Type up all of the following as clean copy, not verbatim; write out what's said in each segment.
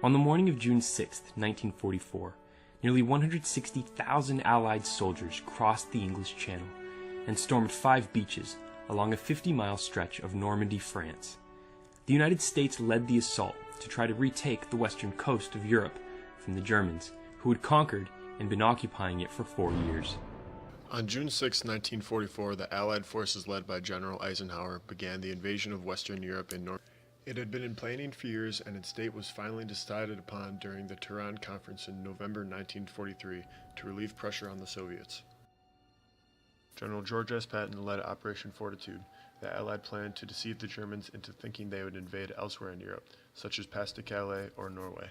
On the morning of June 6, 1944, nearly 160,000 Allied soldiers crossed the English Channel and stormed 5 beaches along a 50-mile stretch of Normandy, France. The United States led the assault to try to retake the western coast of Europe from the Germans, who had conquered and been occupying it for 4 years. On June 6, 1944, the Allied forces led by General Eisenhower began the invasion of Western Europe and North. It had been in planning for years, and its date was finally decided upon during the Tehran Conference in November 1943 to relieve pressure on the Soviets. General George S. Patton led Operation Fortitude. The Allied planned to deceive the Germans into thinking they would invade elsewhere in Europe, such as past to Calais or Norway.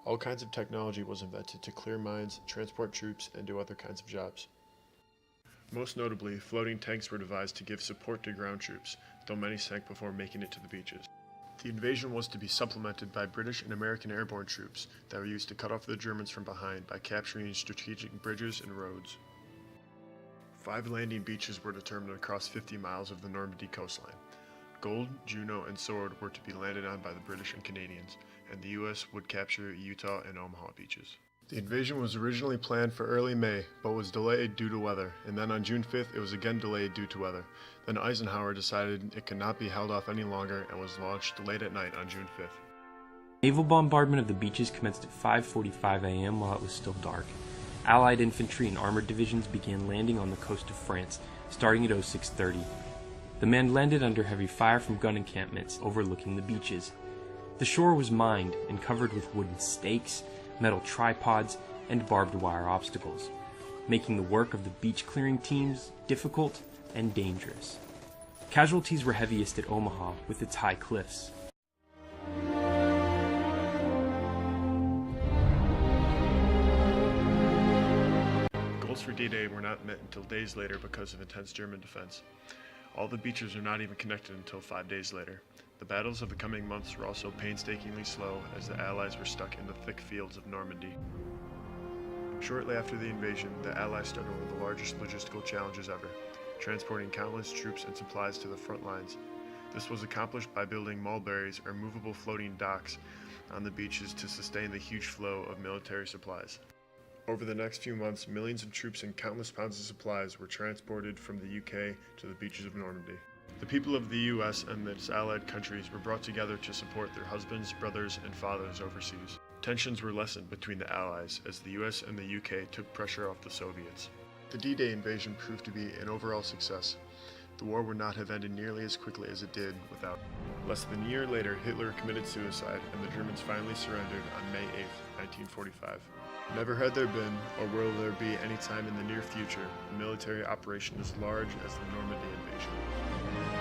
All kinds of technology was invented to clear mines, transport troops, and do other kinds of jobs. Most notably, floating tanks were devised to give support to ground troops, though many sank before making it to the beaches. The invasion was to be supplemented by British and American airborne troops that were used to cut off the Germans from behind by capturing strategic bridges and roads. 5 landing beaches were determined across 50 miles of the Normandy coastline. Gold, Juno, and Sword were to be landed on by the British and Canadians, and the U.S. would capture Utah and Omaha beaches. The invasion was originally planned for early May, but was delayed due to weather, and then on June 5th it was again delayed due to weather. Then Eisenhower decided it could not be held off any longer and was launched late at night on June 5th. Naval bombardment of the beaches commenced at 5:45 a.m. while it was still dark. Allied infantry and armored divisions began landing on the coast of France, starting at 06:30. The men landed under heavy fire from gun encampments overlooking the beaches. The shore was mined and covered with wooden stakes, metal tripods, and barbed wire obstacles, making the work of the beach clearing teams difficult and dangerous. Casualties were heaviest at Omaha with its high cliffs. Goals for D-Day were not met until days later because of intense German defense. All the beaches are not even connected until 5 days later. The battles of the coming months were also painstakingly slow as the Allies were stuck in the thick fields of Normandy. Shortly after the invasion, the Allies started one of the largest logistical challenges ever, transporting countless troops and supplies to the front lines. This was accomplished by building mulberries or movable floating docks on the beaches to sustain the huge flow of military supplies. Over the next few months, millions of troops and countless pounds of supplies were transported from the UK to the beaches of Normandy. The people of the US and its allied countries were brought together to support their husbands, brothers, and fathers overseas. Tensions were lessened between the Allies as the US and the UK took pressure off the Soviets. The D-Day invasion proved to be an overall success. The war would not have ended nearly as quickly as it did without. Less than a year later, Hitler committed suicide, and the Germans finally surrendered on May 8, 1945. Never had there been, or will there be any time in the near future, a military operation as large as the Normandy invasion.